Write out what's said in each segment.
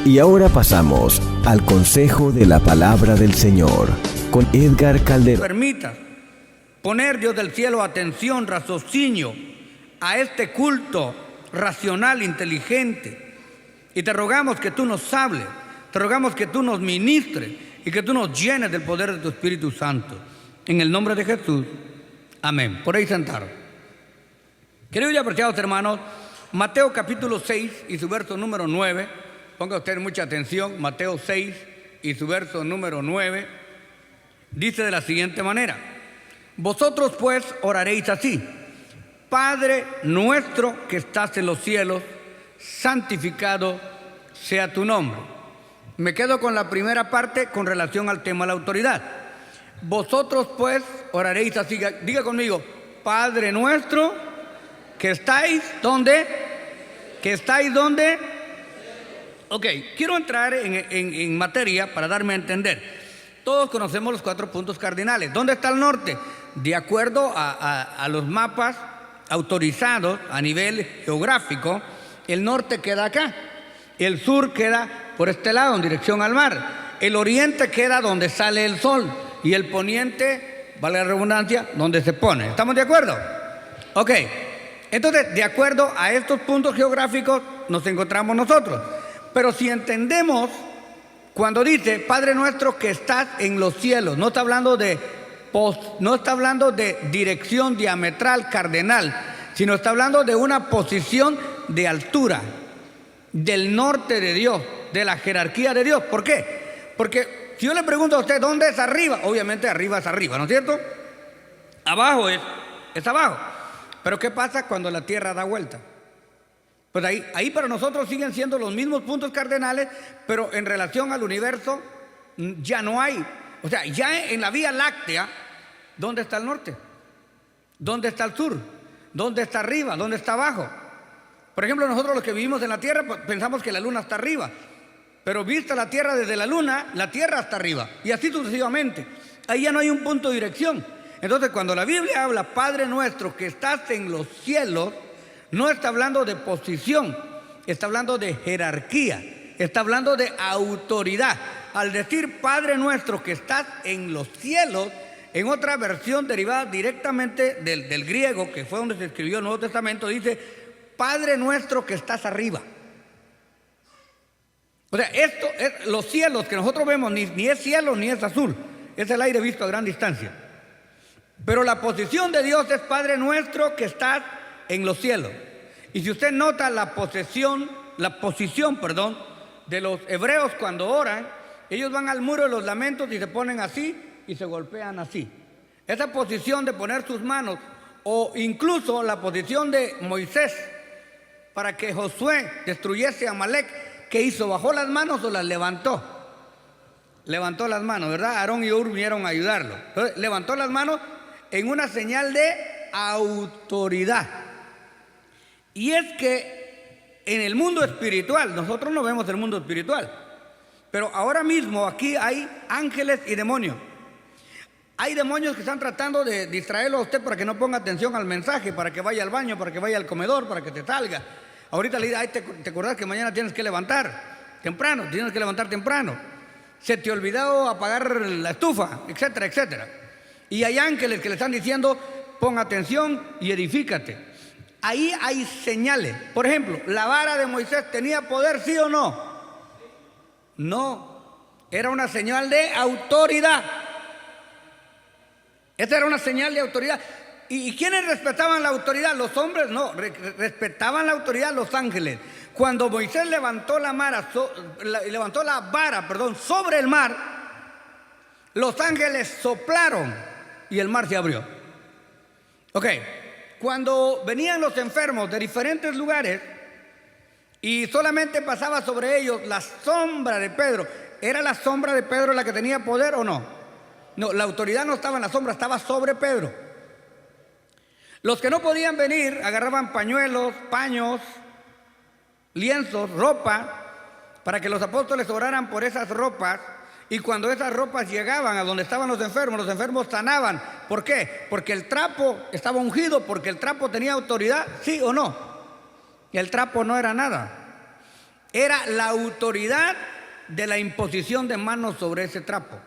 Y ahora pasamos al consejo de la palabra del Señor con Edgar Calderón. Permita poner, Dios del cielo, atención, raciocinio a este culto racional, inteligente. Y te rogamos que tú nos hables, te rogamos que tú nos ministres y que tú nos llenes del poder de tu Espíritu Santo. En el nombre de Jesús. Amén. Por ahí sentaron. Queridos y apreciados hermanos, Mateo capítulo 6 y su verso número 9. Ponga usted mucha atención. Mateo 6 y su verso número 9. Dice de la siguiente manera: vosotros pues oraréis así: Padre nuestro que estás en los cielos, santificado sea tu nombre. Me quedo con la primera parte con relación al tema de la autoridad. Vosotros pues oraréis así. Diga conmigo: Padre nuestro que estáis, ¿dónde? ¿Que estáis dónde? Ok, quiero entrar en materia para darme a entender. Todos conocemos los 4 puntos cardinales. ¿Dónde está el norte? De acuerdo a los mapas autorizados a nivel geográfico, el norte queda acá, el sur queda por este lado en dirección al mar, el oriente queda donde sale el sol y el poniente, vale la redundancia, donde se pone. ¿Estamos de acuerdo? Ok, entonces de acuerdo a estos puntos geográficos nos encontramos nosotros. Pero si entendemos, cuando dice Padre nuestro que estás en los cielos, no está hablando de dirección diametral, cardenal, sino está hablando de una posición de altura, del norte de Dios, de la jerarquía de Dios. ¿Por qué? Porque si yo le pregunto a usted ¿dónde es arriba? Obviamente arriba es arriba, ¿no es cierto? Abajo es abajo. Pero ¿qué pasa cuando la tierra da vuelta? Pues ahí para nosotros siguen siendo los mismos puntos cardenales, pero en relación al universo ya no hay. O sea, ya en la Vía Láctea, ¿dónde está el norte? ¿Dónde está el sur? ¿Dónde está arriba? ¿Dónde está abajo? Por ejemplo, nosotros los que vivimos en la Tierra pues, pensamos que la Luna está arriba, pero vista la Tierra desde la Luna, la Tierra está arriba, y así sucesivamente. Ahí ya no hay un punto de dirección. Entonces, cuando la Biblia habla Padre nuestro que estás en los cielos, no está hablando de posición, está hablando de jerarquía, está hablando de autoridad. Al decir Padre nuestro que estás en los cielos, en otra versión derivada directamente del griego, que fue donde se escribió el Nuevo Testamento, dice Padre nuestro que estás arriba. O sea, esto es los cielos que nosotros vemos, ni es cielo ni es azul, es el aire visto a gran distancia. Pero la posición de Dios es Padre nuestro que estás en los cielos. Y si usted nota la posición de los hebreos cuando oran, ellos van al muro de los lamentos y se ponen así y se golpean así. Esa posición de poner sus manos, o incluso la posición de Moisés para que Josué destruyese a Amalek, ¿qué hizo? ¿Bajó las manos o las levantó? Levantó las manos, ¿verdad? Aarón y Hur vinieron a ayudarlo. Entonces, levantó las manos en una señal de autoridad. Y es que en el mundo espiritual, nosotros no vemos el mundo espiritual, pero ahora mismo aquí hay ángeles y demonios. Hay demonios que están tratando de distraerlo a usted para que no ponga atención al mensaje, para que vaya al baño, para que vaya al comedor, para que te salga. Ahorita le dice, ¿te acordás que mañana tienes que levantar temprano? Tienes que levantar temprano. Se te olvidó apagar la estufa, etcétera, etcétera. Y hay ángeles que le están diciendo, pon atención y edifícate. Ahí hay señales. Por ejemplo, ¿la vara de Moisés tenía poder, sí o no? No. Era una señal de autoridad. Esa era una señal de autoridad. ¿Y quiénes respetaban la autoridad? Los hombres no, respetaban la autoridad los ángeles. Cuando Moisés levantó la vara sobre el mar, los ángeles soplaron y el mar se abrió. Ok. Cuando venían los enfermos de diferentes lugares y solamente pasaba sobre ellos la sombra de Pedro, ¿era la sombra de Pedro la que tenía poder o no? No, la autoridad no estaba en la sombra, estaba sobre Pedro. Los que no podían venir agarraban pañuelos, paños, lienzos, ropa, para que los apóstoles oraran por esas ropas. Y cuando esas ropas llegaban a donde estaban los enfermos sanaban. ¿Por qué? Porque el trapo estaba ungido, porque el trapo tenía autoridad, ¿sí o no? Y el trapo no era nada. era la autoridad de la imposición de manos sobre ese trapo.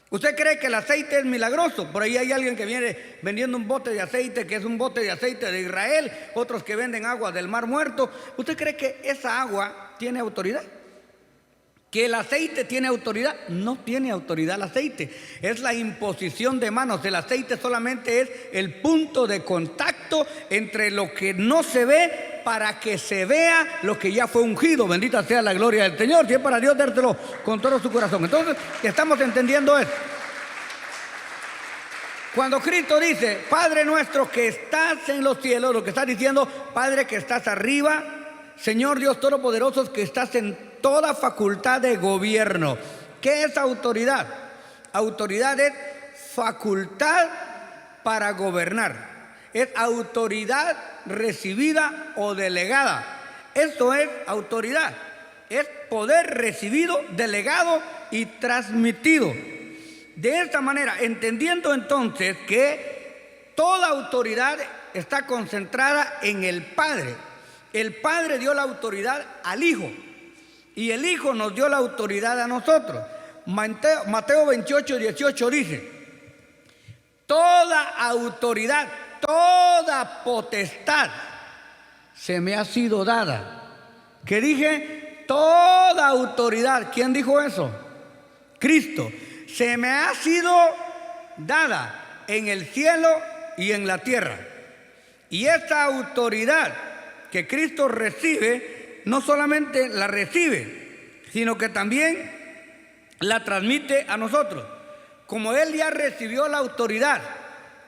¿Usted cree que el aceite es milagroso? Por ahí hay alguien que viene vendiendo un bote de aceite, que es un bote de aceite de Israel, otros que venden agua del Mar Muerto. ¿Usted cree que esa agua tiene autoridad? ¿Que el aceite tiene autoridad? No tiene autoridad el aceite. Es la imposición de manos. El aceite solamente es el punto de contacto entre lo que no se ve para que se vea lo que ya fue ungido. Bendita sea la gloria del Señor. Si es para Dios, dárselo con todo su corazón. Entonces, estamos entendiendo esto. Cuando Cristo dice, Padre nuestro que estás en los cielos, lo que está diciendo, Padre que estás arriba, Señor Dios Todopoderoso que estás en toda facultad de gobierno. ¿Qué es autoridad? Autoridad es facultad para gobernar. Es autoridad recibida o delegada. Esto es autoridad. Es poder recibido, delegado y transmitido. De esta manera, entendiendo entonces que toda autoridad está concentrada en el Padre. El Padre dio la autoridad al Hijo y el Hijo nos dio la autoridad a nosotros. Mateo 28, 18 dice, toda autoridad, toda potestad se me ha sido dada. ¿Qué dije? Toda autoridad. ¿Quién dijo eso? Cristo. Se me ha sido dada en el cielo y en la tierra. Y esta autoridad que Cristo recibe, no solamente la recibe, sino que también la transmite a nosotros. Como Él ya recibió la autoridad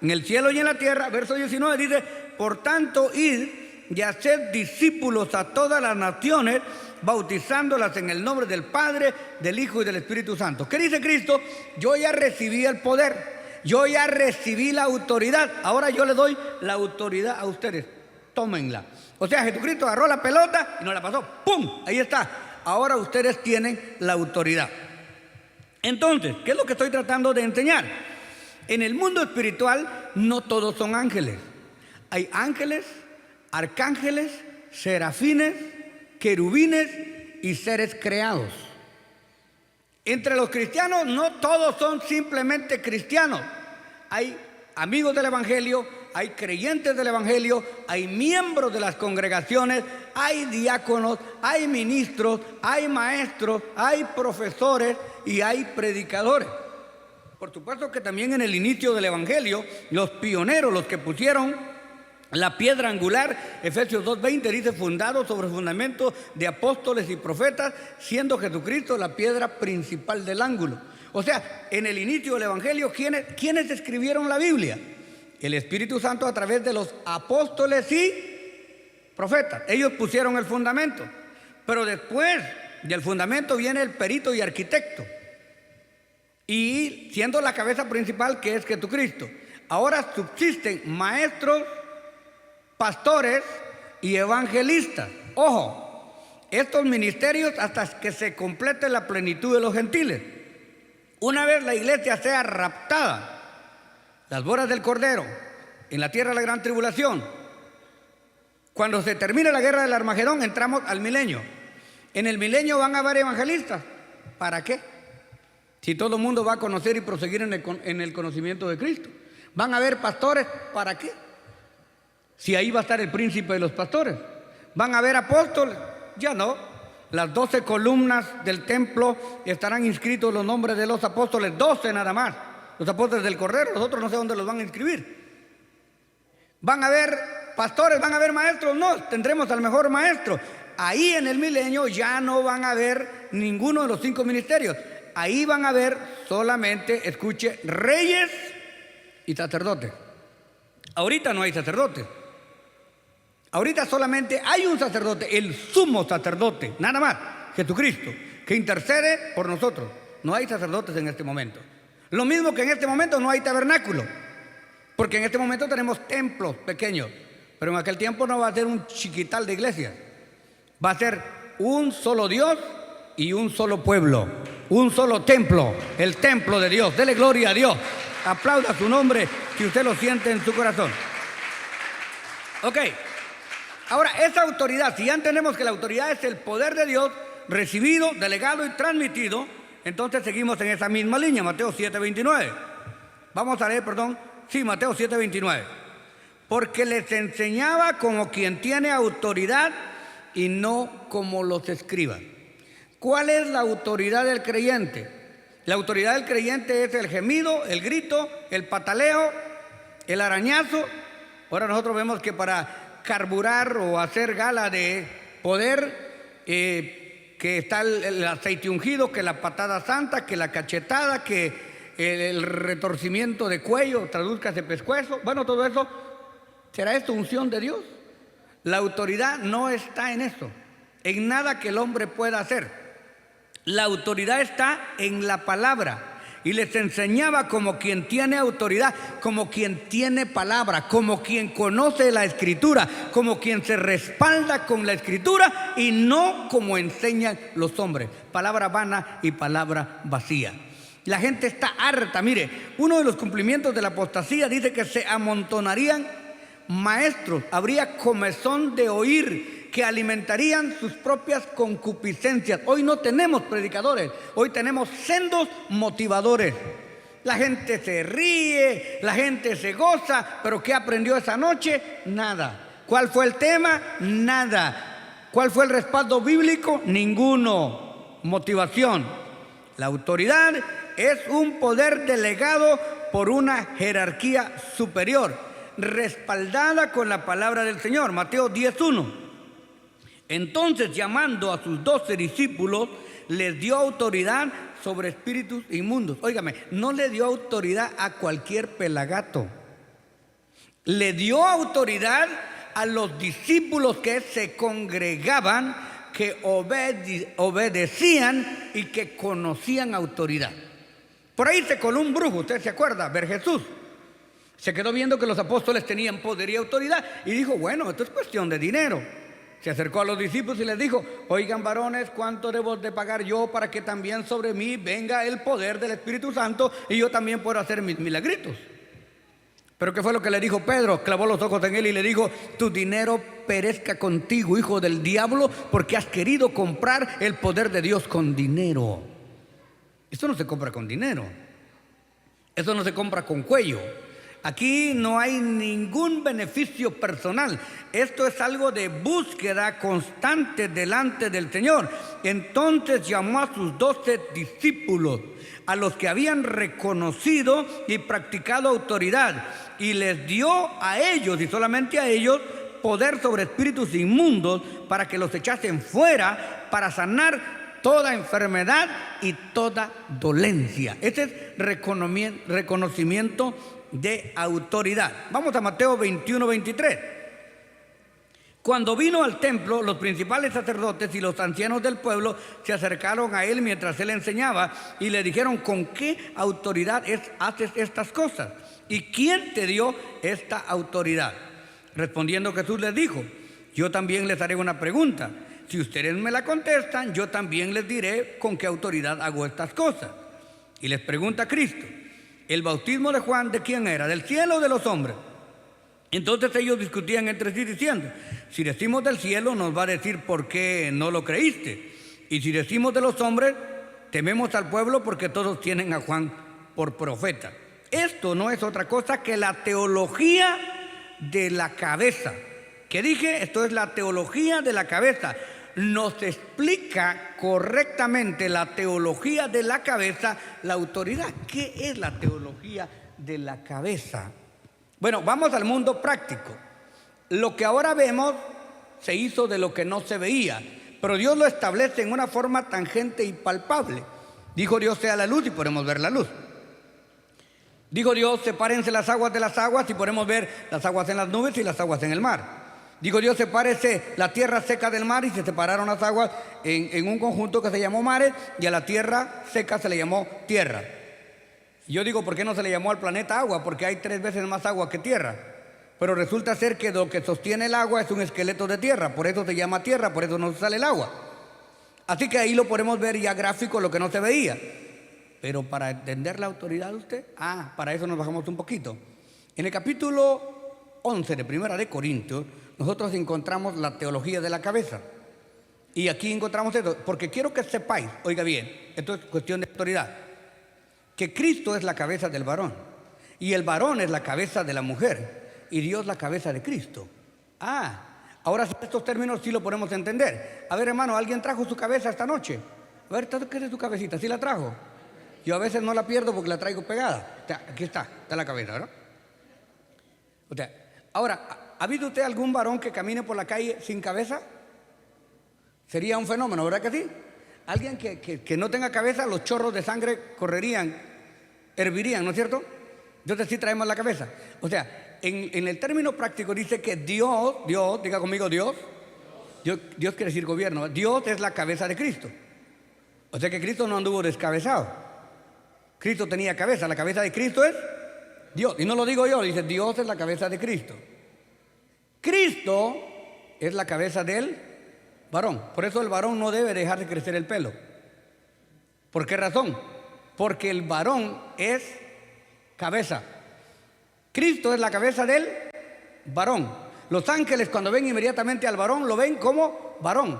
en el cielo y en la tierra, verso 19 dice, por tanto, id y haced discípulos a todas las naciones, bautizándolas en el nombre del Padre, del Hijo y del Espíritu Santo. ¿Qué dice Cristo? Yo ya recibí el poder, yo ya recibí la autoridad, ahora yo le doy la autoridad a ustedes, tómenla. O sea, Jesucristo agarró la pelota y nos la pasó, ¡pum! Ahí está, ahora ustedes tienen la autoridad. Entonces, ¿qué es lo que estoy tratando de enseñar? En el mundo espiritual no todos son ángeles. Hay ángeles, arcángeles, serafines, querubines y seres creados. Entre los cristianos no todos son simplemente cristianos. Hay amigos del Evangelio, hay creyentes del Evangelio, hay miembros de las congregaciones, hay diáconos, hay ministros, hay maestros, hay profesores y hay predicadores. Por supuesto que también en el inicio del Evangelio, los pioneros, los que pusieron la piedra angular, Efesios 2:20 dice, fundado sobre fundamento de apóstoles y profetas, siendo Jesucristo la piedra principal del ángulo. O sea, en el inicio del Evangelio, ¿quiénes escribieron la Biblia? El Espíritu Santo a través de los apóstoles y profetas. Ellos pusieron el fundamento. Pero después del fundamento viene el perito y arquitecto. Y siendo la cabeza principal que es Jesucristo. Ahora subsisten maestros, pastores y evangelistas. Ojo, estos ministerios hasta que se complete la plenitud de los gentiles. Una vez la iglesia sea raptada, las bodas del Cordero, en la tierra de la gran tribulación, cuando se termine la guerra del Armagedón, entramos al milenio. En el milenio van a haber evangelistas. ¿Para qué? Si todo el mundo va a conocer y proseguir en el conocimiento de Cristo. Van a haber pastores. ¿Para qué? Si ahí va a estar el príncipe de los pastores. ¿Van a haber apóstoles? Ya no. Las 12 columnas del templo estarán inscritos los nombres de los apóstoles, 12 nada más. Los apóstoles del Cordero, los otros no sé dónde los van a inscribir. ¿Van a haber pastores? ¿Van a haber maestros? No, tendremos al mejor maestro. Ahí en el milenio ya no van a haber ninguno de los 5 ministerios. Ahí van a haber solamente, escuche, reyes y sacerdotes. Ahorita no hay sacerdotes. Ahorita solamente hay un sacerdote, el sumo sacerdote, nada más, Jesucristo, que intercede por nosotros. No hay sacerdotes en este momento. Lo mismo que en este momento no hay tabernáculo, porque en este momento tenemos templos pequeños, pero en aquel tiempo no va a ser un chiquital de iglesias. Va a ser un solo Dios y un solo pueblo, un solo templo, el templo de Dios. Dele gloria a Dios. Aplauda su nombre si usted lo siente en su corazón. Ok. Ahora, esa autoridad, si ya entendemos que la autoridad es el poder de Dios, recibido, delegado y transmitido, entonces seguimos en esa misma línea, Mateo 7:29. Vamos a leer, Mateo 7:29. Porque les enseñaba como quien tiene autoridad y no como los escribas. ¿Cuál es la autoridad del creyente? La autoridad del creyente es el gemido, el grito, el pataleo, el arañazo. Ahora nosotros vemos que para carburar o hacer gala de poder, que está el aceite ungido, que la patada santa, que la cachetada, que el retorcimiento de cuello, tradúzcase pescuezo. Bueno, todo eso, ¿será esto unción de Dios? La autoridad no está en eso, en nada que el hombre pueda hacer. La autoridad está en la palabra. Y les enseñaba como quien tiene autoridad, como quien tiene palabra, como quien conoce la Escritura, como quien se respalda con la Escritura y no como enseñan los hombres. Palabra vana y palabra vacía. La gente está harta. Mire, uno de los cumplimientos de la apostasía dice que se amontonarían maestros, habría comezón de oír, que alimentarían sus propias concupiscencias. Hoy no tenemos predicadores, hoy tenemos sendos motivadores. La gente se ríe, la gente se goza, pero ¿qué aprendió esa noche? Nada. ¿Cuál fue el tema? Nada. ¿Cuál fue el respaldo bíblico? Ninguno. Motivación. La autoridad es un poder delegado por una jerarquía superior, respaldada con la palabra del Señor. Mateo 10:1. Entonces, llamando a sus 12 discípulos, les dio autoridad sobre espíritus inmundos. Óigame, no le dio autoridad a cualquier pelagato. Le dio autoridad a los discípulos que se congregaban, que obedecían y que conocían autoridad. Por ahí se coló un brujo, usted se acuerda, ver Jesús. Se quedó viendo que los apóstoles tenían poder y autoridad y dijo, bueno, esto es cuestión de dinero. Se acercó a los discípulos y les dijo, oigan varones, ¿cuánto debo de pagar yo para que también sobre mí venga el poder del Espíritu Santo y yo también pueda hacer mis milagritos? Pero ¿qué fue lo que le dijo Pedro? Clavó los ojos en él y le dijo, tu dinero perezca contigo, hijo del diablo, porque has querido comprar el poder de Dios con dinero. Esto no se compra con dinero. Eso no se compra con cuello. Aquí no hay ningún beneficio personal. Esto es algo de búsqueda constante delante del Señor. Entonces llamó a sus 12 discípulos, a los que habían reconocido y practicado autoridad, y les dio a ellos, y solamente a ellos, poder sobre espíritus inmundos para que los echasen fuera, para sanar toda enfermedad y toda dolencia. Ese es reconocimiento de autoridad. Vamos a Mateo 21:23. Cuando vino al templo, los principales sacerdotes y los ancianos del pueblo se acercaron a él mientras él enseñaba y le dijeron, ¿con qué autoridad haces estas cosas? ¿Y quién te dio esta autoridad? Respondiendo Jesús les dijo, yo también les haré una pregunta. Si ustedes me la contestan, yo también les diré con qué autoridad hago estas cosas. Y les pregunta Cristo, ¿el bautismo de Juan de quién era? ¿Del cielo o de los hombres? Entonces ellos discutían entre sí diciendo, si decimos del cielo nos va a decir por qué no lo creíste. Y si decimos de los hombres, tememos al pueblo porque todos tienen a Juan por profeta. Esto no es otra cosa que la teología de la cabeza. ¿Qué dije? Esto es la teología de la cabeza. Nos explica correctamente la teología de la cabeza, la autoridad. ¿Qué es la teología de la cabeza? Bueno, vamos al mundo práctico. Lo que ahora vemos se hizo de lo que no se veía, pero Dios lo establece en una forma tangente y palpable. Dijo Dios, sea la luz, y podemos ver la luz. Dijo Dios, sepárense las aguas de las aguas, y podemos ver las aguas en las nubes y las aguas en el mar. Dijo Dios, sepárese la tierra seca del mar, y se separaron las aguas en un conjunto que se llamó mares, y a la tierra seca se le llamó tierra. Yo digo, ¿por qué no se le llamó al planeta agua? Porque hay 3 veces más agua que tierra. Pero resulta ser que lo que sostiene el agua es un esqueleto de tierra, por eso se llama tierra, por eso no sale el agua. Así que ahí lo podemos ver ya gráfico, lo que no se veía. Pero para entender la autoridad de usted, para eso nos bajamos un poquito. En el capítulo 11 de Primera de Corintios, nosotros encontramos la teología de la cabeza. Y aquí encontramos esto, porque quiero que sepáis, oiga bien, esto es cuestión de autoridad, que Cristo es la cabeza del varón, y el varón es la cabeza de la mujer, y Dios la cabeza de Cristo. Ahora sí, estos términos sí lo podemos entender. A ver, hermano, ¿alguien trajo su cabeza esta noche? A ver, ¿qué es tu cabecita? ¿Sí la trajo? Yo a veces no la pierdo porque la traigo pegada. O sea, aquí está la cabeza, ¿verdad? O sea, ahora, ¿ha visto usted algún varón que camine por la calle sin cabeza? Sería un fenómeno, ¿verdad que sí? Alguien que no tenga cabeza, los chorros de sangre correrían, hervirían, ¿no es cierto? Entonces sí traemos la cabeza. O sea, en el término práctico dice que Dios, diga conmigo Dios quiere decir gobierno. Dios es la cabeza de Cristo. O sea que Cristo no anduvo descabezado. Cristo tenía cabeza. La cabeza de Cristo es Dios. Y no lo digo yo, dice Dios es la cabeza de Cristo. Cristo es la cabeza del varón. Por eso el varón no debe dejar de crecer el pelo. ¿Por qué razón? Porque el varón es cabeza. Cristo es la cabeza del varón. Los ángeles cuando ven inmediatamente al varón lo ven como varón.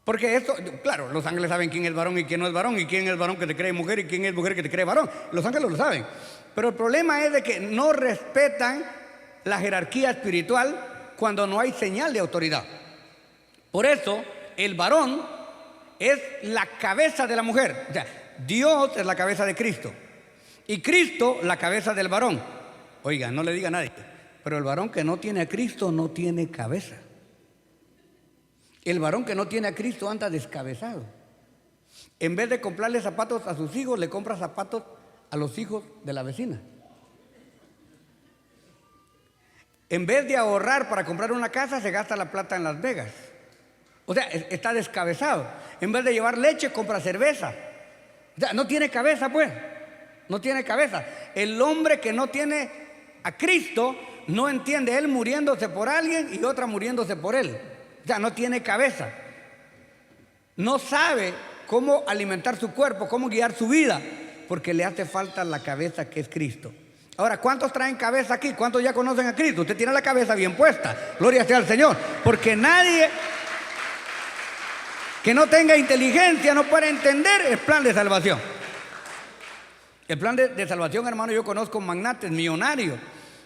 Porque esto, claro, los ángeles saben quién es varón y quién no es varón, y quién es varón que te cree mujer y quién es mujer que te cree varón. Los ángeles lo saben. Pero el problema es de que no respetan la jerarquía espiritual cuando no hay señal de autoridad. Por eso el varón es la cabeza de la mujer. O sea, Dios es la cabeza de Cristo y Cristo la cabeza del varón. Oiga, no le diga a nadie, pero el varón que no tiene a Cristo no tiene cabeza. El varón que no tiene a Cristo anda descabezado. En vez de comprarle zapatos a sus hijos, le compra zapatos a los hijos de la vecina. En vez de ahorrar para comprar una casa, se gasta la plata en Las Vegas. O sea, está descabezado. En vez de llevar leche, compra cerveza. O sea, no tiene cabeza, pues. No tiene cabeza. El hombre que no tiene a Cristo no entiende él muriéndose por alguien y otra muriéndose por él. O sea, no tiene cabeza. No sabe cómo alimentar su cuerpo, cómo guiar su vida, porque le hace falta la cabeza que es Cristo. Ahora, ¿cuántos traen cabeza aquí? ¿Cuántos ya conocen a Cristo? Usted tiene la cabeza bien puesta. Gloria sea al Señor. Porque nadie que no tenga inteligencia no puede entender el plan de salvación. El plan de salvación, hermano, yo conozco magnates millonarios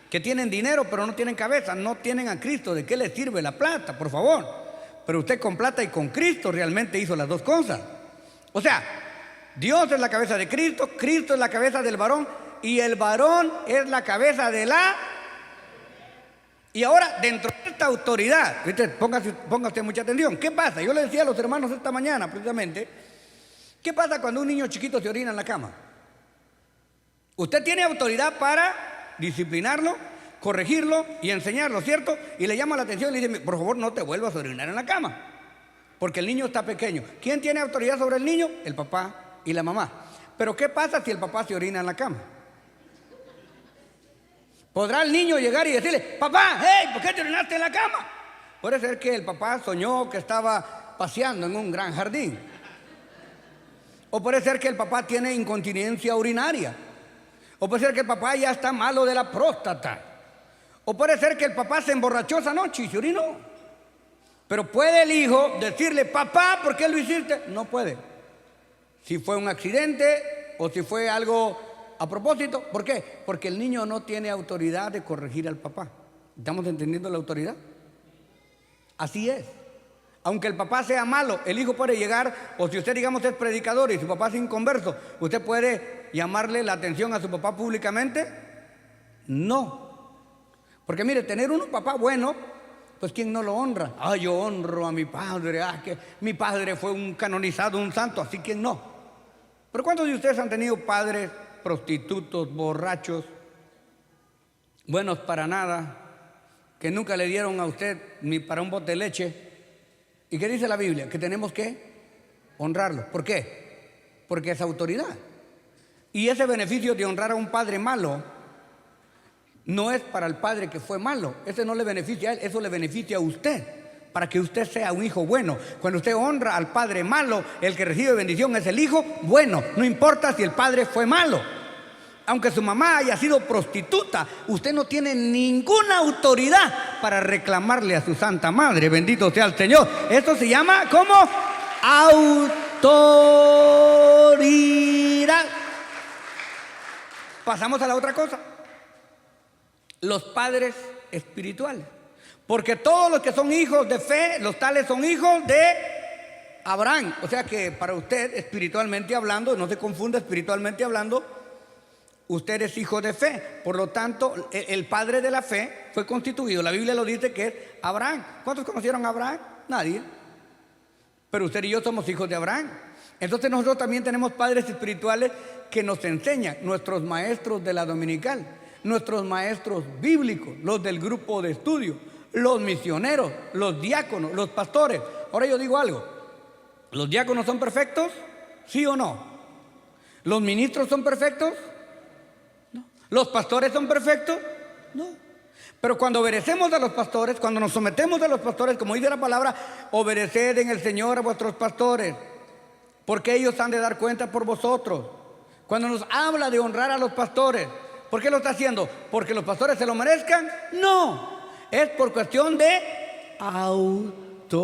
que tienen dinero pero no tienen cabeza, no tienen a Cristo. ¿De qué les sirve la plata, por favor? Pero usted con plata y con Cristo realmente hizo las dos cosas. O sea, Dios es la cabeza de Cristo, Cristo es la cabeza del varón y el varón es la cabeza de la... Y ahora, dentro de esta autoridad, ponga usted mucha atención. ¿Qué pasa? Yo le decía a los hermanos esta mañana, precisamente, ¿qué pasa cuando un niño chiquito se orina en la cama? Usted tiene autoridad para disciplinarlo, corregirlo y enseñarlo, ¿cierto? Y le llama la atención y le dice, por favor, no te vuelvas a orinar en la cama, porque el niño está pequeño. ¿Quién tiene autoridad sobre el niño? El papá y la mamá. Pero ¿qué pasa si el papá se orina en la cama? ¿Podrá el niño llegar y decirle, papá, hey, ¿por qué te orinaste en la cama? Puede ser que el papá soñó que estaba paseando en un gran jardín. O puede ser que el papá tiene incontinencia urinaria. O puede ser que el papá ya está malo de la próstata. O puede ser que el papá se emborrachó esa noche y se orinó. Pero ¿puede el hijo decirle, papá, ¿por qué lo hiciste? No puede. Si fue un accidente o si fue algo a propósito. ¿Por qué? Porque el niño no tiene autoridad de corregir al papá. ¿Estamos entendiendo la autoridad? Así es. Aunque el papá sea malo, el hijo puede llegar, o si usted, digamos, es predicador y su papá es inconverso, ¿usted puede llamarle la atención a su papá públicamente? No. Porque mire, tener un papá bueno, pues ¿quién no lo honra? Yo honro a mi padre, que mi padre fue un canonizado, un santo, así que no. Pero ¿cuántos de ustedes han tenido padres prostitutos, borrachos, buenos para nada, que nunca le dieron a usted ni para un bote de leche? ¿Y qué dice la Biblia? Que tenemos que honrarlo. ¿Por qué? Porque es autoridad. Y ese beneficio de honrar a un padre malo no es para el padre que fue malo. Ese no le beneficia a él, eso le beneficia a usted, para que usted sea un hijo bueno. Cuando usted honra al padre malo, el que recibe bendición es el hijo bueno. No importa si el padre fue malo. Aunque su mamá haya sido prostituta, usted no tiene ninguna autoridad para reclamarle a su santa madre. Bendito sea el Señor. Esto se llama como autoridad. Pasamos a la otra cosa. Los padres espirituales. Porque todos los que son hijos de fe, los tales son hijos de Abraham. O sea que para usted, espiritualmente hablando, no se confunda, espiritualmente hablando, usted es hijo de fe. Por lo tanto, el padre de la fe fue constituido. La Biblia lo dice que es Abraham. ¿Cuántos conocieron a Abraham? Nadie. Pero usted y yo somos hijos de Abraham. Entonces nosotros también tenemos padres espirituales que nos enseñan. Nuestros maestros de la dominical, nuestros maestros bíblicos, los del grupo de estudio, los misioneros, los diáconos, los pastores. Ahora yo digo algo. ¿Los diáconos son perfectos? ¿Sí o no? ¿Los ministros son perfectos? ¿Los pastores son perfectos? No. Pero cuando obedecemos a los pastores, cuando nos sometemos a los pastores, como dice la palabra, obedeced en el Señor a vuestros pastores, porque ellos han de dar cuenta por vosotros. Cuando nos habla de honrar a los pastores, ¿por qué lo está haciendo? ¿Porque los pastores se lo merezcan? No. Es por cuestión de autoridad.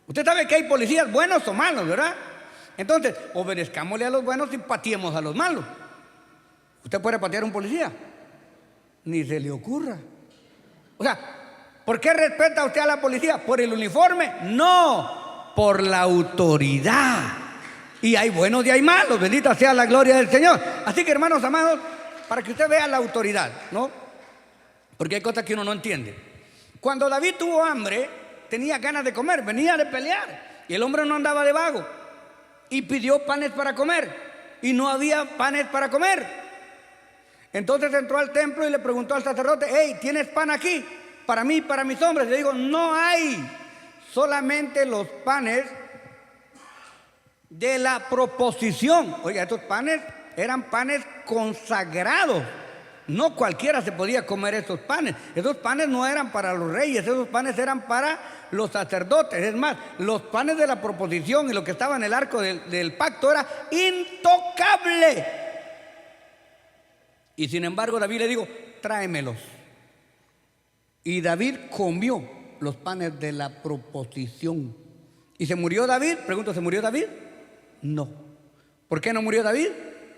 Usted sabe que hay policías buenos o malos, ¿verdad? Entonces, obedezcámosle a los buenos y pateemos a los malos. ¿Usted puede patear a un policía? Ni se le ocurra. O sea, ¿por qué respeta usted a la policía? ¿Por el uniforme? No, por la autoridad. Y hay buenos y hay malos, bendita sea la gloria del Señor. Así que, hermanos amados, para que usted vea la autoridad, ¿no? Porque hay cosas que uno no entiende. Cuando David tuvo hambre, tenía ganas de comer, venía de pelear, y el hombre no andaba de vago. Y pidió panes para comer, y no había panes para comer. Entonces entró al templo y le preguntó al sacerdote: hey, ¿tienes pan aquí para mí y para mis hombres? Le digo: no hay, solamente los panes de la proposición. Oiga, estos panes eran panes consagrados. No cualquiera se podía comer estos panes. Esos panes no eran para los reyes, esos panes eran para los sacerdotes. Es más, los panes de la proposición y lo que estaba en el arco del pacto era intocable. Y sin embargo David le dijo: tráemelos. Y David comió los panes de la proposición. ¿Y se murió David? Pregunto, ¿se murió David? No. ¿Por qué no murió David?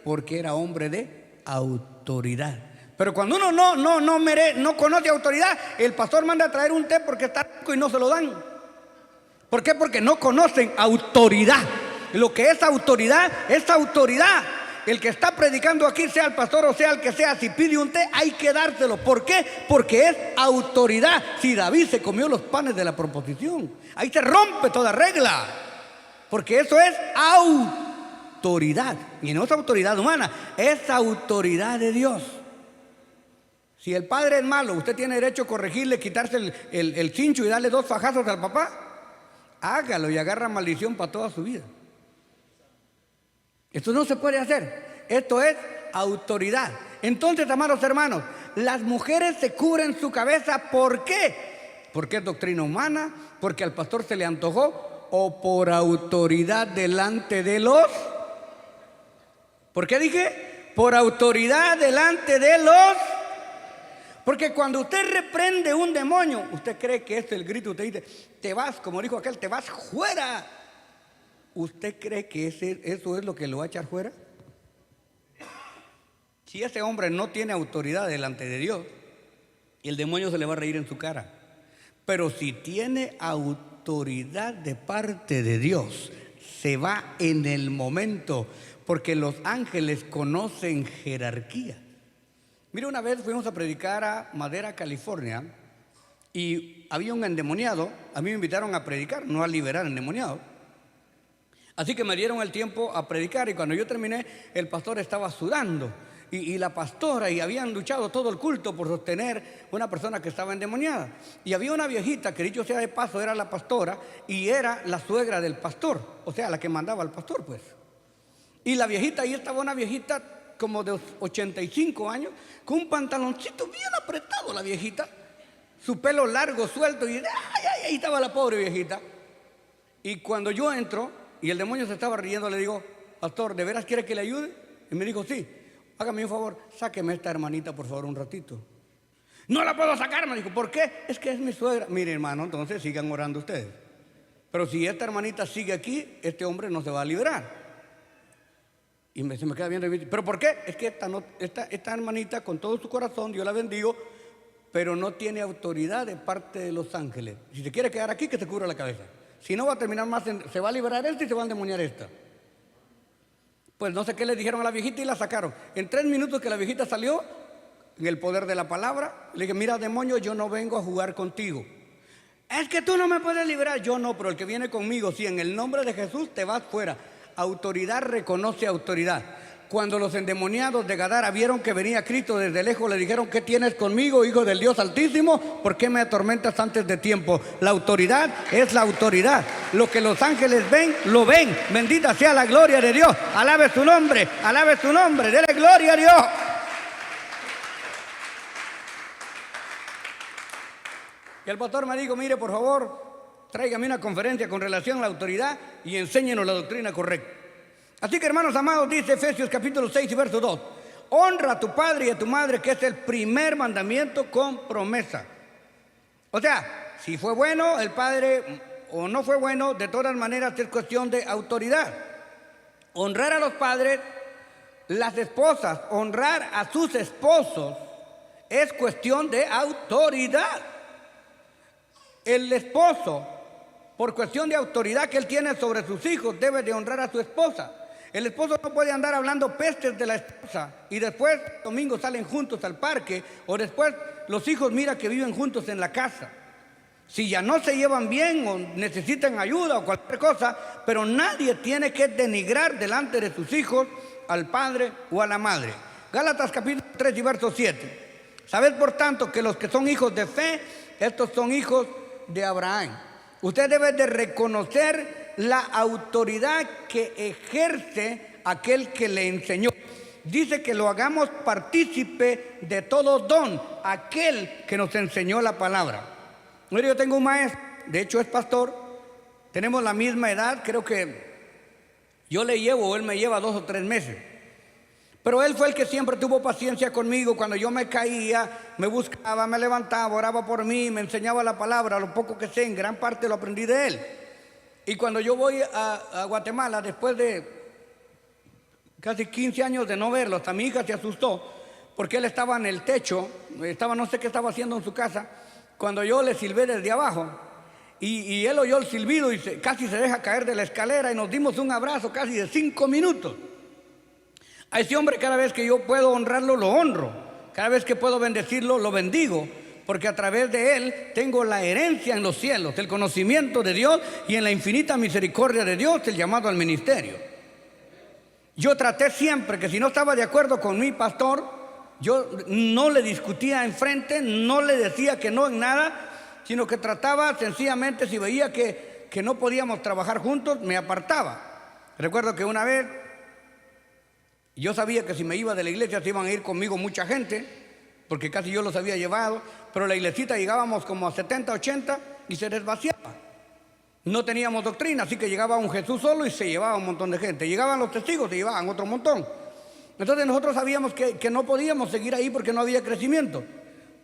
Porque era hombre de autoridad. Pero cuando uno no conoce autoridad, el pastor manda a traer un té porque está rico y no se lo dan. ¿Por qué? Porque no conocen autoridad. Lo que es autoridad es autoridad. El que está predicando aquí, sea el pastor o sea el que sea, si pide un té, hay que dárselo. ¿Por qué? Porque es autoridad. Si David se comió los panes de la proposición, ahí se rompe toda regla. Porque eso es autoridad. Y no es autoridad humana, es autoridad de Dios. Si el padre es malo, usted tiene derecho a corregirle, quitarse el cincho y darle 2 fajazos al papá. Hágalo y agarra maldición para toda su vida. Esto no se puede hacer. Esto es autoridad. Entonces, amados hermanos, las mujeres se cubren su cabeza. ¿Por qué? Porque es doctrina humana, porque al pastor se le antojó, o por autoridad delante de los... ¿Por qué dije? Por autoridad delante de los... Porque cuando usted reprende un demonio, usted cree que es el grito, usted dice: te vas, como dijo aquel, te vas fuera. ¿Usted cree que eso es lo que lo va a echar fuera? Si ese hombre no tiene autoridad delante de Dios, el demonio se le va a reír en su cara. Pero si tiene autoridad de parte de Dios, se va en el momento, porque los ángeles conocen jerarquía. Mira, una vez fuimos a predicar a Madera, California, y había un endemoniado. A mí me invitaron a predicar, no a liberar endemoniado. Así que me dieron el tiempo a predicar, y cuando yo terminé, el pastor estaba sudando, y la pastora, y habían luchado todo el culto por sostener una persona que estaba endemoniada. Y había una viejita, que dicho sea de paso, era la pastora, y era la suegra del pastor, o sea, la que mandaba al pastor, pues. Y la viejita, ahí estaba una viejita como de 85 años, con un pantaloncito bien apretado, la viejita, su pelo largo, suelto, y ahí estaba la pobre viejita. Y cuando yo entro y el demonio se estaba riendo, le digo: pastor, ¿de veras quiere que le ayude? Y me dijo, sí, hágame un favor, sáqueme a esta hermanita por favor un ratito. No la puedo sacar, me dijo, ¿por qué? Es que es mi suegra. Mire, hermano, entonces sigan orando ustedes. Pero si esta hermanita sigue aquí, este hombre no se va a librar. Y se me queda viendo y me dice, ¿pero por qué? Es que esta hermanita con todo su corazón, Dios la bendigo, pero no tiene autoridad de parte de los ángeles. Si se quiere quedar aquí, que se cubra la cabeza. Si no, va a terminar más, se va a liberar esta y se va a endemoniar esta. Pues no sé qué le dijeron a la viejita y la sacaron. En 3 minutos que la viejita salió, en el poder de la palabra, le dije, mira, demonio, yo no vengo a jugar contigo. Es que tú no me puedes liberar. Yo no, pero el que viene conmigo, sí, en el nombre de Jesús te vas fuera. Autoridad reconoce autoridad. Cuando los endemoniados de Gadara vieron que venía Cristo desde lejos, le dijeron, ¿qué tienes conmigo, hijo del Dios Altísimo? ¿Por qué me atormentas antes de tiempo? La autoridad es la autoridad. Lo que los ángeles ven, lo ven. Bendita sea la gloria de Dios. Alabe su nombre, dele gloria a Dios. Y el pastor me dijo, mire, por favor, tráigame una conferencia con relación a la autoridad y enséñenos la doctrina correcta. Así que, hermanos amados, dice Efesios capítulo 6 y verso 2, honra a tu padre y a tu madre, que es el primer mandamiento con promesa. O sea, si fue bueno el padre o no fue bueno, de todas maneras es cuestión de autoridad. Honrar a los padres, las esposas, honrar a sus esposos es cuestión de autoridad. El esposo, por cuestión de autoridad que él tiene sobre sus hijos, debe de honrar a su esposa. El esposo no puede andar hablando pestes de la esposa y después domingo salen juntos al parque, o después los hijos mira que viven juntos en la casa. Si ya no se llevan bien o necesitan ayuda o cualquier cosa, pero nadie tiene que denigrar delante de sus hijos al padre o a la madre. Gálatas capítulo 3 y verso 7. Sabed por tanto que los que son hijos de fe, estos son hijos de Abraham. Usted debe de reconocer la autoridad que ejerce aquel que le enseñó. Dice que lo hagamos partícipe de todo don, aquel que nos enseñó la palabra. Mire, yo tengo un maestro, de hecho es pastor, tenemos la misma edad, creo que yo le llevo o él me lleva 2 o 3 meses. Pero él fue el que siempre tuvo paciencia conmigo. Cuando yo me caía, me buscaba, me levantaba, oraba por mí, me enseñaba la palabra, lo poco que sé, en gran parte lo aprendí de él. Y cuando yo voy a Guatemala, después de casi 15 años de no verlo, hasta mi hija se asustó, porque él estaba en el techo, no sé qué estaba haciendo en su casa, cuando yo le silbé desde abajo, y él oyó el silbido y casi se deja caer de la escalera, y nos dimos un abrazo casi de 5 minutos. A ese hombre, cada vez que yo puedo honrarlo, lo honro. Cada vez que puedo bendecirlo, lo bendigo. Porque a través de él tengo la herencia en los cielos, el conocimiento de Dios, y en la infinita misericordia de Dios, el llamado al ministerio. Yo traté siempre que si no estaba de acuerdo con mi pastor, yo no le discutía enfrente, no le decía que no en nada, sino que trataba sencillamente, si veía que no podíamos trabajar juntos, me apartaba. Recuerdo que una vez yo sabía que si me iba de la iglesia se iban a ir conmigo mucha gente, porque casi yo los había llevado, pero la iglesita llegábamos como a 70, 80 y se desvaciaba. No teníamos doctrina, así que llegaba un Jesús solo y se llevaba un montón de gente. Llegaban los testigos, se llevaban otro montón. Entonces nosotros sabíamos que no podíamos seguir ahí porque no había crecimiento.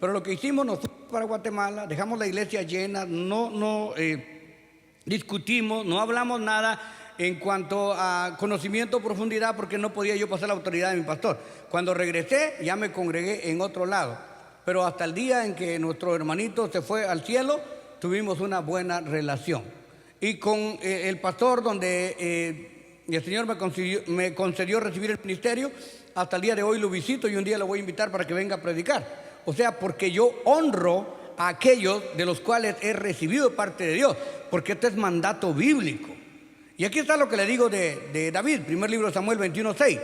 Pero lo que hicimos, nos fuimos para Guatemala, dejamos la iglesia llena, no discutimos, no hablamos nada en cuanto a conocimiento, profundidad, porque no podía yo pasar la autoridad de mi pastor. Cuando regresé, ya me congregué en otro lado. Pero hasta el día en que nuestro hermanito se fue al cielo, tuvimos una buena relación. Y con el pastor donde el Señor me concedió recibir el ministerio, hasta el día de hoy lo visito y un día lo voy a invitar para que venga a predicar. O sea, porque yo honro a aquellos de los cuales he recibido parte de Dios, porque este es mandato bíblico. Y aquí está lo que le digo de David, primer libro de Samuel 21:6.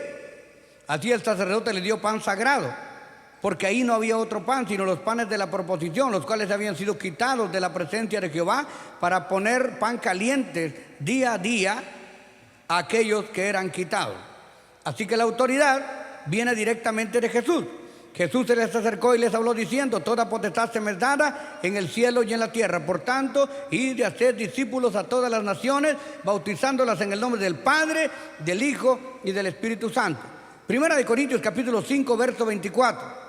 Así el sacerdote le dio pan sagrado, porque ahí no había otro pan, sino los panes de la proposición, los cuales habían sido quitados de la presencia de Jehová, para poner pan caliente día a día a aquellos que eran quitados. Así que la autoridad viene directamente de Jesús. Jesús se les acercó y les habló diciendo: toda potestad se me es dada en el cielo y en la tierra. Por tanto, id y haced discípulos a todas las naciones, bautizándolas en el nombre del Padre, del Hijo y del Espíritu Santo. Primera de Corintios capítulo 5, verso 24.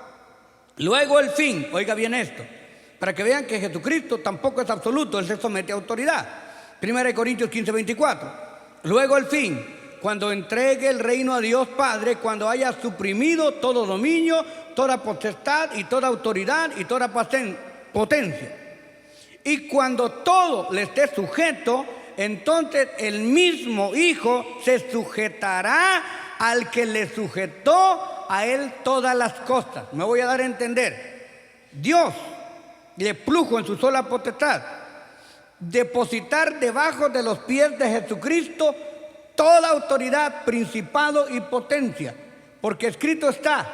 Luego el fin, oiga bien esto, para que vean que Jesucristo tampoco es absoluto, Él se somete a autoridad. Primera de Corintios 15, 24. Luego el fin, cuando entregue el reino a Dios Padre, cuando haya suprimido todo dominio, toda potestad y toda autoridad y toda potencia. Y cuando todo le esté sujeto, entonces el mismo Hijo se sujetará al que le sujetó a Él todas las cosas. Me voy a dar a entender. Dios le plujo en su sola potestad depositar debajo de los pies de Jesucristo toda autoridad, principado y potencia, porque escrito está: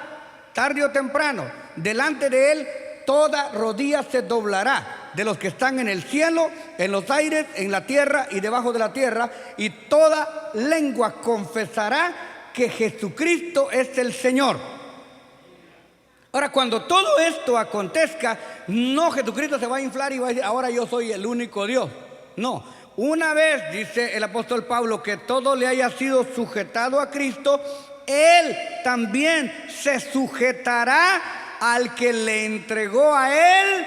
tarde o temprano, delante de Él toda rodilla se doblará, de los que están en el cielo, en los aires, en la tierra y debajo de la tierra, y toda lengua confesará que Jesucristo es el Señor. Ahora, cuando todo esto acontezca, no Jesucristo se va a inflar y va a decir: ahora yo soy el único Dios. No, una vez, dice el apóstol Pablo, que todo le haya sido sujetado a Cristo, Él también se sujetará al que le entregó a Él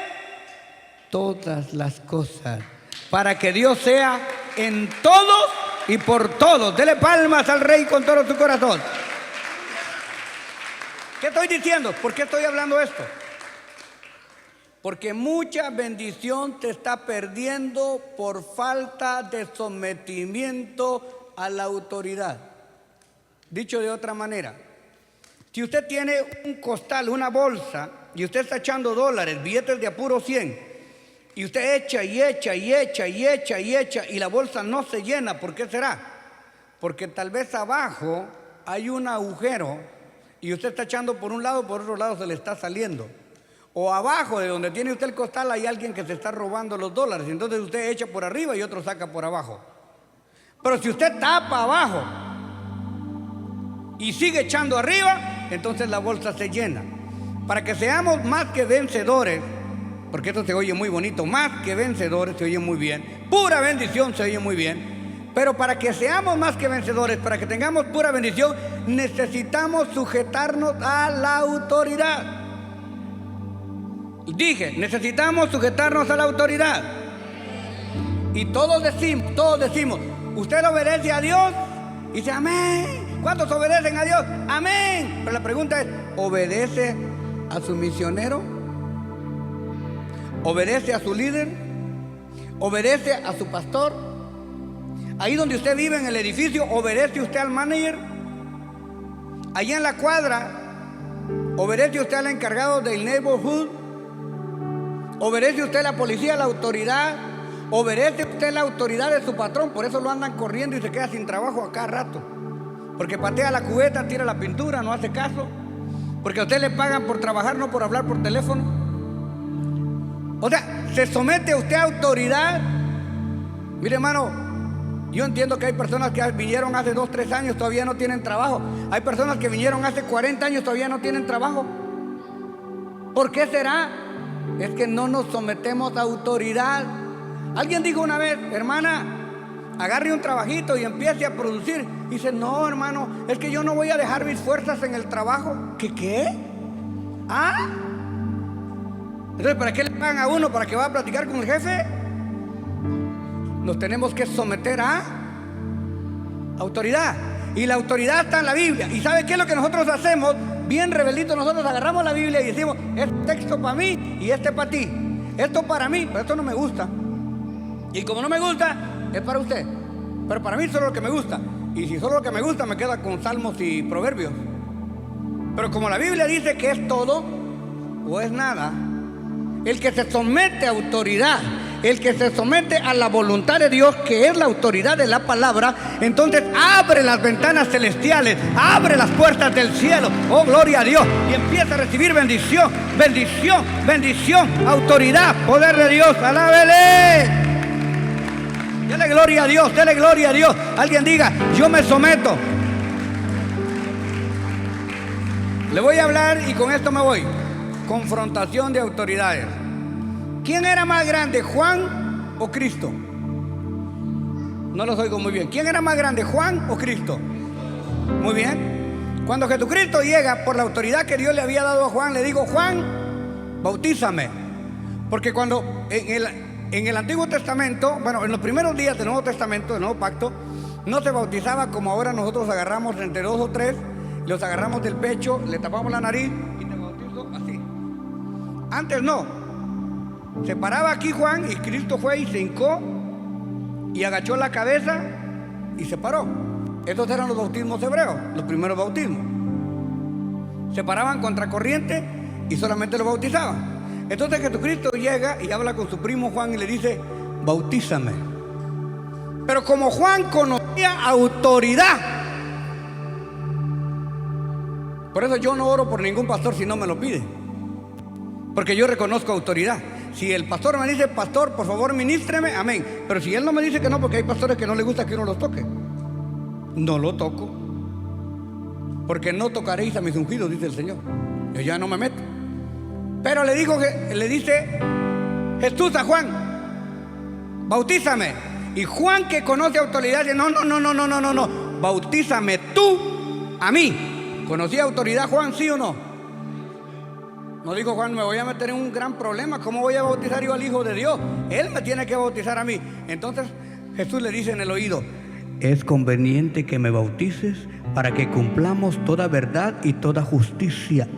todas las cosas, para que Dios sea en todos y por todos. Dele palmas al Rey con todo su corazón. ¿Qué estoy diciendo? ¿Por qué estoy hablando esto? Porque mucha bendición te está perdiendo por falta de sometimiento a la autoridad. Dicho de otra manera, si usted tiene un costal, una bolsa, y usted está echando dólares, billetes de apuro 100, y usted echa y echa y echa y echa y echa, y la bolsa no se llena, ¿por qué será? Porque tal vez abajo hay un agujero, y usted está echando por un lado, por otro lado se le está saliendo. O abajo de donde tiene usted el costal hay alguien que se está robando los dólares. Entonces usted echa por arriba y otro saca por abajo. Pero si usted tapa abajo y sigue echando arriba, entonces la bolsa se llena. Para que seamos más que vencedores, porque esto se oye muy bonito, más que vencedores se oye muy bien, pura bendición se oye muy bien. Pero para que seamos más que vencedores, para que tengamos pura bendición, necesitamos sujetarnos a la autoridad. Dije, necesitamos sujetarnos a la autoridad. Y todos decimos, usted obedece a Dios, y dice amén. ¿Cuántos obedecen a Dios? Amén. Pero la pregunta es, ¿obedece a su misionero? ¿Obedece a su líder? ¿Obedece a su pastor? Ahí donde usted vive en el edificio, ¿obedece usted al manager? Allá en la cuadra, ¿obedece usted al encargado del neighborhood? ¿Obedece usted a la policía, a la autoridad? ¿Obedece usted a la autoridad de su patrón? Por eso lo andan corriendo y se queda sin trabajo a cada rato. Porque patea la cubeta, tira la pintura, no hace caso. Porque a usted le pagan por trabajar, no por hablar por teléfono. O sea, ¿se somete usted a autoridad? Mire, hermano, yo entiendo que hay personas que vinieron hace 2, 3 años, todavía no tienen trabajo. Hay personas que vinieron hace 40 años, todavía no tienen trabajo. ¿Por qué será? Es que no nos sometemos a autoridad. Alguien dijo una vez, hermana, agarre un trabajito y empiece a producir. Dice, no, hermano, es que yo no voy a dejar mis fuerzas en el trabajo. ¿Qué? ¿Ah? Entonces, ¿para qué le pagan a uno? ¿Para que va a platicar con el jefe? Nos tenemos que someter a autoridad. Y la autoridad está en la Biblia. ¿Y sabe qué es lo que nosotros hacemos? Bien rebelditos, nosotros agarramos la Biblia y decimos, este texto para mí y este para ti. Esto para mí, pero esto no me gusta. Y como no me gusta, es para usted. Pero para mí solo lo que me gusta. Y si solo lo que me gusta, me queda con salmos y proverbios. Pero como la Biblia dice que es todo o es nada, el que se somete a autoridad, el que se somete a la voluntad de Dios, que es la autoridad de la palabra, entonces abre las ventanas celestiales, abre las puertas del cielo, oh gloria a Dios, y empieza a recibir bendición, bendición, bendición, autoridad, poder de Dios. Alábele. Dele gloria a Dios, dele gloria a Dios. Alguien diga, yo me someto. Le voy a hablar y con esto me voy. Confrontación de autoridades. ¿Quién era más grande, Juan o Cristo? No los oigo muy bien. ¿Quién era más grande, Juan o Cristo? Muy bien. Cuando Jesucristo llega por la autoridad que Dios le había dado a Juan, le digo: Juan, bautízame. Porque cuando en el Antiguo Testamento, bueno, en los primeros días del Nuevo Testamento, del Nuevo Pacto, no se bautizaba como ahora nosotros agarramos entre 2 o 3, los agarramos del pecho, le tapamos la nariz y te bautizo así. Antes no. Se paraba aquí Juan y Cristo fue y se hincó y agachó la cabeza y se paró. Estos eran los bautismos hebreos, los primeros bautismos. Se paraban contracorriente y solamente lo bautizaban. Entonces Jesucristo llega y habla con su primo Juan y le dice: bautízame. Pero como Juan conocía autoridad, por eso yo no oro por ningún pastor si no me lo pide, porque yo reconozco autoridad. Si el pastor me dice: pastor, por favor ministreme, amén. Pero si él no me dice que no, porque hay pastores que no les gusta que uno los toque, no lo toco, porque no tocaréis a mis ungidos, dice el Señor. Yo ya no me meto. Pero le dice Jesús a Juan: bautízame. Y Juan, que conoce autoridad, dice: no, bautízame tú a mí. ¿Conocía autoridad Juan, sí o no? No dijo Juan: me voy a meter en un gran problema, ¿cómo voy a bautizar yo al Hijo de Dios? Él me tiene que bautizar a mí. Entonces Jesús le dice en el oído: es conveniente que me bautices para que cumplamos toda verdad y toda justicia.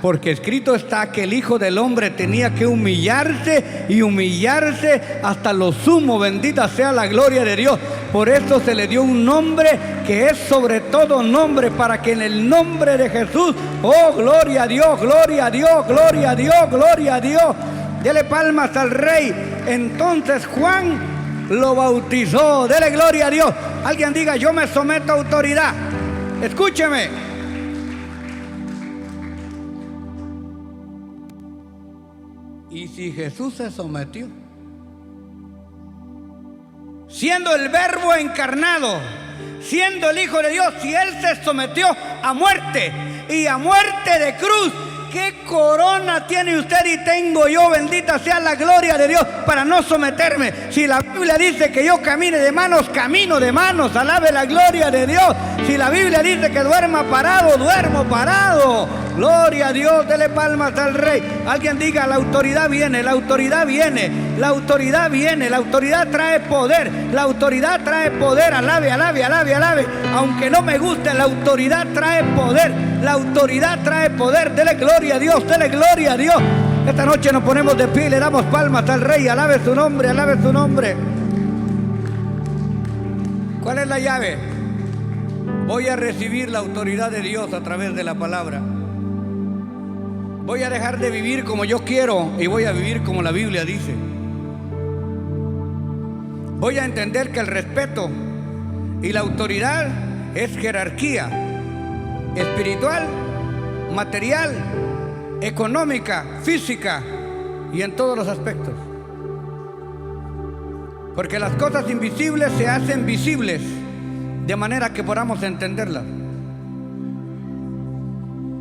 Porque escrito está que el Hijo del Hombre tenía que humillarse y humillarse hasta lo sumo. Bendita sea la gloria de Dios. Por eso se le dio un nombre que es sobre todo nombre, para que en el nombre de Jesús, oh, gloria a Dios, gloria a Dios, gloria a Dios, gloria a Dios. Dele palmas al Rey. Entonces Juan lo bautizó. Dele gloria a Dios. Alguien diga: yo me someto a autoridad. Escúcheme. Y si Jesús se sometió, siendo el Verbo encarnado, siendo el Hijo de Dios, si Él se sometió a muerte y a muerte de cruz, ¿qué corona tiene usted y tengo yo? Bendita sea la gloria de Dios, para no someterme. Si la Biblia dice que yo camine de manos, camino de manos. Alabe la gloria de Dios. Si la Biblia dice que duerma parado, duermo parado. Gloria a Dios. Dele palmas al Rey. Alguien diga: la autoridad viene, la autoridad viene, la autoridad viene, la autoridad trae poder, la autoridad trae poder. Alabe, alabe, alabe, alabe. Aunque no me guste, la autoridad trae poder, la autoridad trae poder. Dele gloria a Dios, dele gloria a Dios. Esta noche nos ponemos de pie y le damos palmas al Rey. Alabe su nombre, alabe su nombre. ¿Cuál es la llave? Voy a recibir la autoridad de Dios a través de la palabra. Voy a dejar de vivir como yo quiero y voy a vivir como la Biblia dice. Voy a entender que el respeto y la autoridad es jerarquía espiritual, material, económica, física y en todos los aspectos. Porque las cosas invisibles se hacen visibles de manera que podamos entenderlas.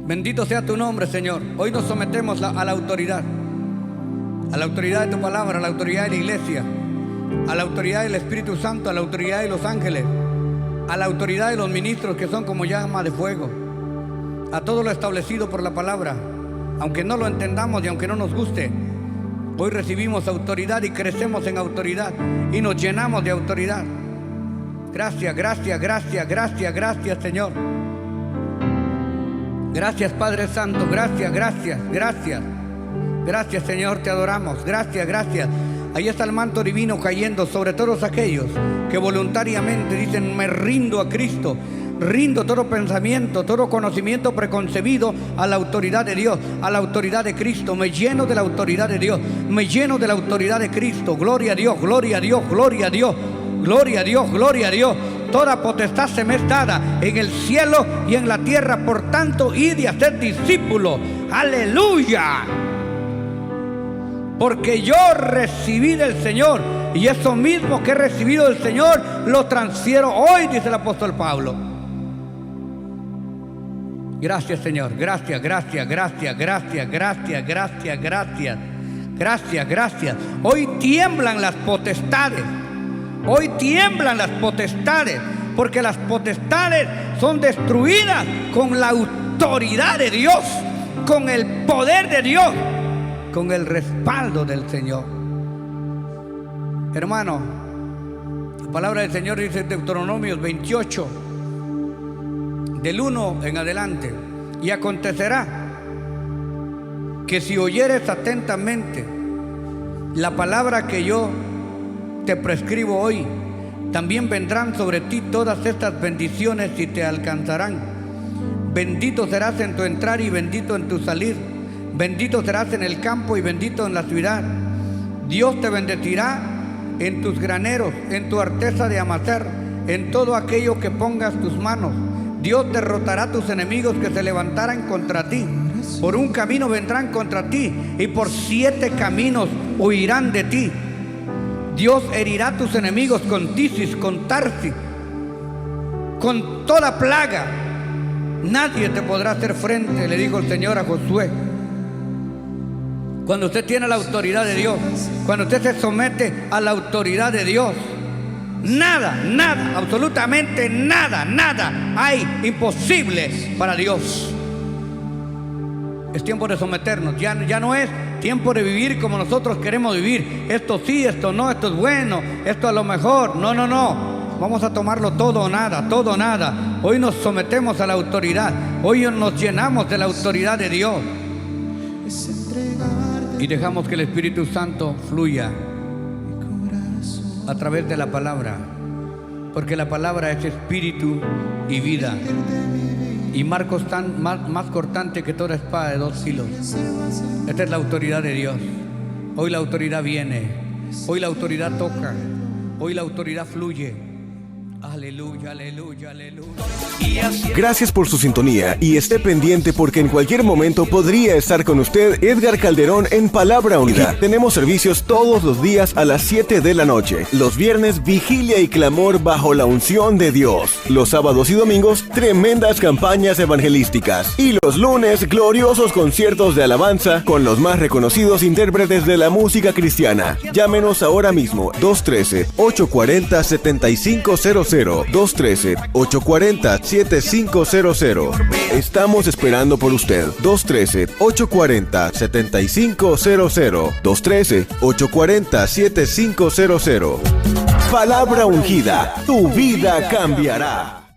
Bendito sea tu nombre, Señor. Hoy nos sometemos a la autoridad de tu palabra, a la autoridad de la iglesia, a la autoridad del Espíritu Santo, a la autoridad de los ángeles, a la autoridad de los ministros que son como llama de fuego, a todo lo establecido por la palabra. Aunque no lo entendamos y aunque no nos guste, hoy recibimos autoridad y crecemos en autoridad y nos llenamos de autoridad. Gracias, gracias, gracias, gracias, gracias, Señor. Gracias, Padre Santo, gracias, gracias, gracias. Gracias, Señor, te adoramos. Gracias, gracias. Ahí está el manto divino cayendo sobre todos aquellos que voluntariamente dicen: me rindo a Cristo. Rindo todo pensamiento, todo conocimiento preconcebido a la autoridad de Dios, a la autoridad de Cristo. Me lleno de la autoridad de Dios, me lleno de la autoridad de Cristo. Gloria a Dios, gloria a Dios, gloria a Dios, gloria a Dios, gloria a Dios. Toda potestad se me es dada en el cielo y en la tierra. Por tanto, id y haced discípulos. Aleluya. Porque yo recibí del Señor, y eso mismo que he recibido del Señor lo transfiero hoy, dice el apóstol Pablo. Gracias, Señor. Gracias, gracias, gracias, gracias, gracias, gracias, gracias. Gracias, gracias. Hoy tiemblan las potestades. Hoy tiemblan las potestades, porque las potestades son destruidas con la autoridad de Dios, con el poder de Dios, con el respaldo del Señor. Hermano, la palabra del Señor dice en Deuteronomios 28, del 1 en adelante: y acontecerá que si oyeres atentamente la palabra que yo te prescribo hoy, también vendrán sobre ti todas estas bendiciones y te alcanzarán. Bendito serás en tu entrar y bendito en tu salir. Bendito serás en el campo y bendito en la ciudad. Dios te bendecirá en tus graneros, en tu arteza de amacer, en todo aquello que pongas tus manos. Dios derrotará a tus enemigos que se levantaran contra ti. Por un camino vendrán contra ti y por 7 caminos huirán de ti. Dios herirá a tus enemigos con tisis, con tarsis, con toda plaga. Nadie te podrá hacer frente, le dijo el Señor a Josué. Cuando usted tiene la autoridad de Dios, cuando usted se somete a la autoridad de Dios, nada, nada, absolutamente nada, nada hay imposible para Dios. Es tiempo de someternos. Ya no es tiempo de vivir como nosotros queremos vivir. Esto sí, esto no, esto es bueno, esto a lo mejor. No, no, no. Vamos a tomarlo todo o nada, todo o nada. Hoy nos sometemos a la autoridad. Hoy nos llenamos de la autoridad de Dios. Y dejamos que el Espíritu Santo fluya a través de la palabra. Porque la palabra es espíritu y vida. Y más cortante que toda espada de 2 filos. Esta es la autoridad de Dios. Hoy la autoridad viene. Hoy la autoridad toca. Hoy la autoridad fluye. Aleluya, aleluya, aleluya. Gracias por su sintonía y esté pendiente porque en cualquier momento podría estar con usted Edgar Calderón en Palabra Unida. Tenemos servicios todos los días a las 7 de la noche. Los viernes, vigilia y clamor bajo la unción de Dios. Los sábados y domingos, tremendas campañas evangelísticas. Y los lunes, gloriosos conciertos de alabanza con los más reconocidos intérpretes de la música cristiana. Llámenos ahora mismo, 213-840-7500. 213-840-7500. Estamos esperando por usted. 213-840-7500. 213-840-7500. Palabra ungida, tu vida cambiará.